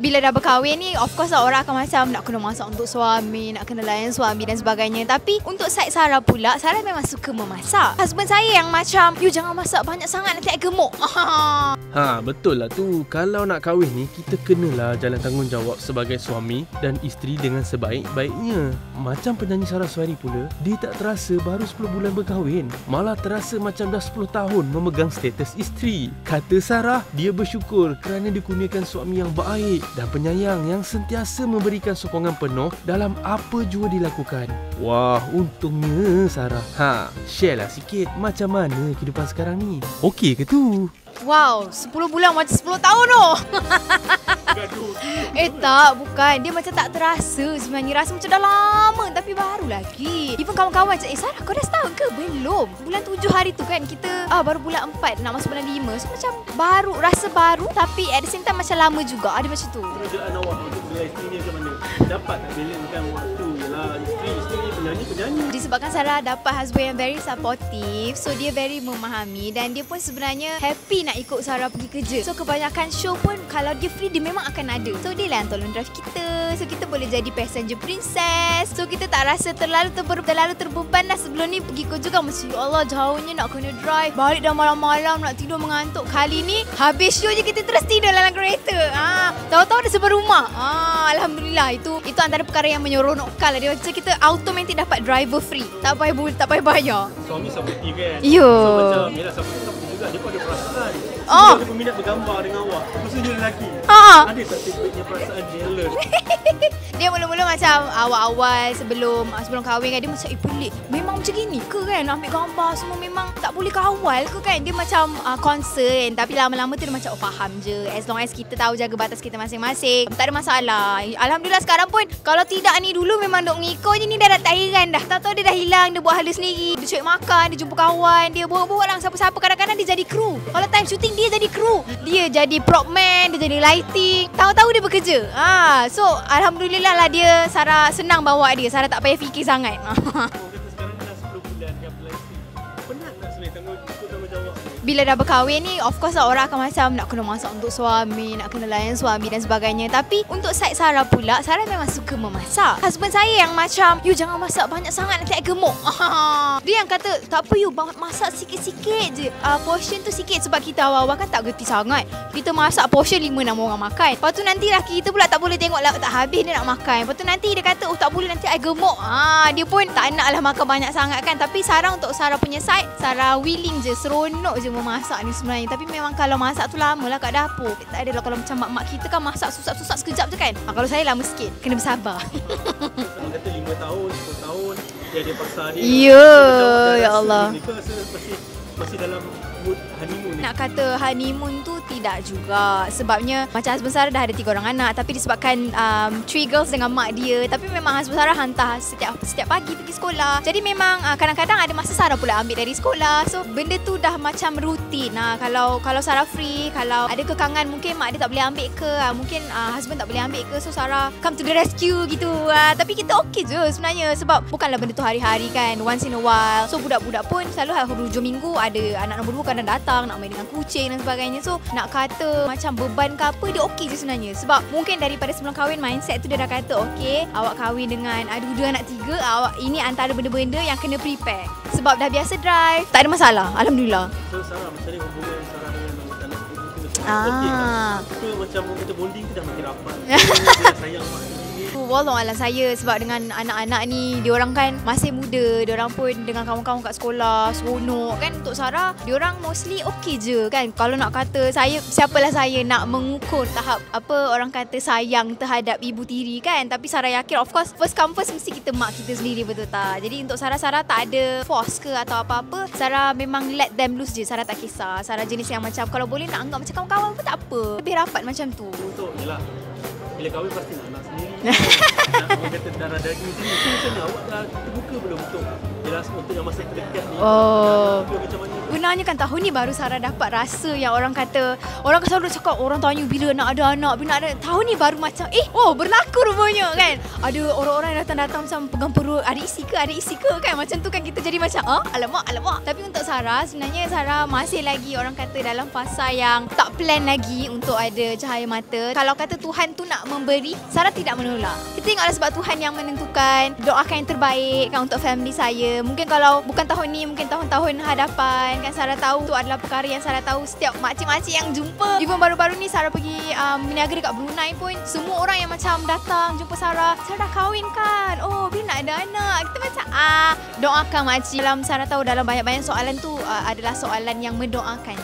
Bila dah berkahwin ni, of course lah orang akan macam nak kena masak untuk suami, nak kena layan suami dan sebagainya. Tapi untuk side Sarah pula, Sarah memang suka memasak. Husband saya yang macam, you jangan masak banyak sangat nanti I gemuk. Betul lah tu. Kalau nak kahwin ni, kita kenalah jalan tanggungjawab sebagai suami dan isteri dengan sebaik-baiknya. Macam penyanyi Saraswati pula, dia tak terasa baru 10 bulan berkahwin, malah terasa macam dah 10 tahun memegang status isteri. Kata Sarah, dia bersyukur kerana dikurniakan suami yang baik dan penyayang yang sentiasa memberikan sokongan penuh dalam apa jua dilakukan. Wah, untungnya Sarah. Share lah sikit macam mana kehidupan sekarang ni. Okey ke tu? Wow, 10 bulan macam 10 tahun tu. Tak, bukan. Dia macam tak terasa sebenarnya. Rasa macam dah lama tapi baru lagi. Even kawan-kawan macam, Sarah kau dah setahun ke? Belum. Bulan 7 hari tu kan kita baru bulan 4 nak masuk bulan 5. So macam baru, rasa baru tapi at the same time macam lama juga. Ada macam tu. Kerajaan awak untuk bela isteri ni macam mana? Dapat tak balancekan waktu? Yelah, isteri penyanyi. Disebabkan Sarah dapat husband yang very supportive, so dia very memahami dan dia pun sebenarnya happy nak ikut Sarah pergi kerja. So kebanyakan show pun kalau dia free dia memang akan ada. So dia lah yang tolong drive kita. So kita boleh jadi passenger princess. So kita tak rasa terlalu terbeban dah. Sebelum ni pergi kerja kan macam ya Allah jauhnya nak kena drive. Balik dah malam-malam nak tidur mengantuk. Kali ni habis show je kita terus tidur dalam kereta. Tahu-tahu dah sampai rumah. Alhamdulillah itu antara perkara yang menyeronokkan lah. Dia macam kita automatic dapat driver free. Tak payah bayar. Suami supportive kan? Ya. So macam yelah supportive juga. Dia pun ada perasaan. Dia peminat bergambar dengan awak. Maksudnya dia lelaki. Ada tak tiba-tiba perasaan jealous? Dia mula-mula macam awal-awal sebelum kahwin kan dia macam pelik. Memang macam gini ke kan nak ambil gambar semua memang tak boleh kawal ke kan. Dia macam concern tapi lama-lama tu dia macam faham je. As long as kita tahu jaga batas kita masing-masing, tak ada masalah. Alhamdulillah sekarang pun kalau tidak ni dulu memang duk ngikut je ni dah tak heran dah. Tak tahu dia dah hilang, dia buat hala sendiri. Dia cari makan, dia jumpa kawan, dia bawa-bawa lah siapa-siapa. Kadang-kadang dia jadi kru. Kalau time shooting dia jadi kru. Dia jadi prop man, dia jadi lighting. Tahu-tahu dia bekerja. So alhamdulillah lah dia Sarah senang bawa dia. Sarah tak payah fikir sangat. Sekarang dah 10 bulan dia apply isteri. Penat tak sebenarnya tanggungjawab? Bila dah berkahwin ni, of course lah orang akan macam nak kena masak untuk suami, nak kena layan suami dan sebagainya. Tapi untuk side Sarah pula, Sarah memang suka memasak. Husband saya yang macam, you jangan masak banyak sangat nanti I gemuk. Dia yang kata, tak apa you masak sikit-sikit je. Portion tu sikit sebab kita awal-awal kan tak gerti sangat. Kita masak portion 5-6 orang makan. Lepas tu nanti laki kita pula tak boleh tengok tak habis dia nak makan. Lepas tu nanti dia kata, tak boleh nanti I gemuk. Dia pun tak nak lah makan banyak sangat kan. Tapi Sarah untuk Sarah punya side, Sarah willing je, seronok je memasak ni sebenarnya. Tapi memang kalau masak tu lama lah kat dapur. Tak adalah kalau macam mak-mak kita kan masak susah-susah sekejap je kan. Kalau saya lama sikit, kena bersabar. Orang kata 5 tahun, 10 tahun dia paksa dia. Ya Allah. Ni masih dalam mood honeymoon ni. Nak kata honeymoon tu tidak juga. Sebabnya macam husband Sarah dah ada 3 orang anak. Tapi disebabkan 3 girls dengan mak dia. Tapi memang husband Sarah hantar setiap pagi pergi sekolah. Jadi memang kadang-kadang ada masa Sarah pula ambil dari sekolah. So benda tu dah macam rutin. Kalau Sarah free, kalau ada kekangan mungkin mak dia tak boleh ambil ke, mungkin husband tak boleh ambil ke, so Sarah come to the rescue gitu. Tapi kita okey je sebenarnya. Sebab bukanlah benda tu hari-hari kan, once in a while. So budak-budak pun selalu hujung minggu ada anak nombor 2 kadang datang nak main dengan kucing dan sebagainya. So nak kata macam beban ke apa, dia okey je sebenarnya. Sebab mungkin daripada sebelum kahwin mindset tu dia dah kata okey, awak kahwin dengan ada 2 anak 3, awak ini antara benda-benda yang kena prepare. Sebab dah biasa drive, tak ada masalah. Alhamdulillah. So Sarah macam mana hubungan Sarah dengan anak seperti itu macam okey ke? Macam orang kata bonding tu dah makin rapat. Dia sayang mak dia. Wallahualam saya sebab dengan anak-anak ni diorang kan masih muda, diorang pun dengan kawan-kawan kat sekolah seronok kan. Untuk Sarah diorang mostly okey je kan. Kalau nak kata siapalah saya nak mengukur tahap apa orang kata sayang terhadap ibu tiri kan. Tapi Sarah yakin of course first come first mesti kita mak kita sendiri, betul tak? Jadi untuk Sarah tak ada force ke atau apa-apa. Sarah memang let them loose je. Sarah tak kisah. Sarah jenis yang macam kalau boleh nak anggap macam kawan-kawan pun tak apa. Lebih rapat macam tu. Untuk yelah, bila kahwin pasti nak anak sendiri. Nak orang kata darah daging sendiri. Macam mana awak dah terbuka belum untuk jelas untuk yang masa terdekat ni? Macam mana? Sebenarnya kan tahun ni baru Sarah dapat rasa yang orang selalu cakap, orang tanya bila nak ada anak, bila nak ada. Tahun ni baru macam berlaku rupanya kan. Ada orang-orang yang datang-datang macam pegang perut, ada isi ke kan. Macam tu kan kita jadi macam alamak. Tapi untuk Sarah, sebenarnya Sarah masih lagi orang kata dalam fasa yang tak plan lagi untuk ada cahaya mata. Kalau kata Tuhan tu nak memberi, Sarah tidak menolak. Kita ingatlah sebab Tuhan yang menentukan. Doakan yang terbaik kan untuk family saya. Mungkin kalau bukan tahun ni, mungkin tahun-tahun hadapan kan. Sarah tahu tu adalah perkara yang Sarah tahu. Setiap makcik-makcik yang jumpa, even baru-baru ni Sarah pergi berniaga dekat Brunei pun, semua orang yang macam datang jumpa Sarah dah kahwin kan, bila nak ada anak. Kita macam doakan makcik. Dalam Sarah tahu dalam banyak-banyak soalan tu adalah soalan yang mendoakan.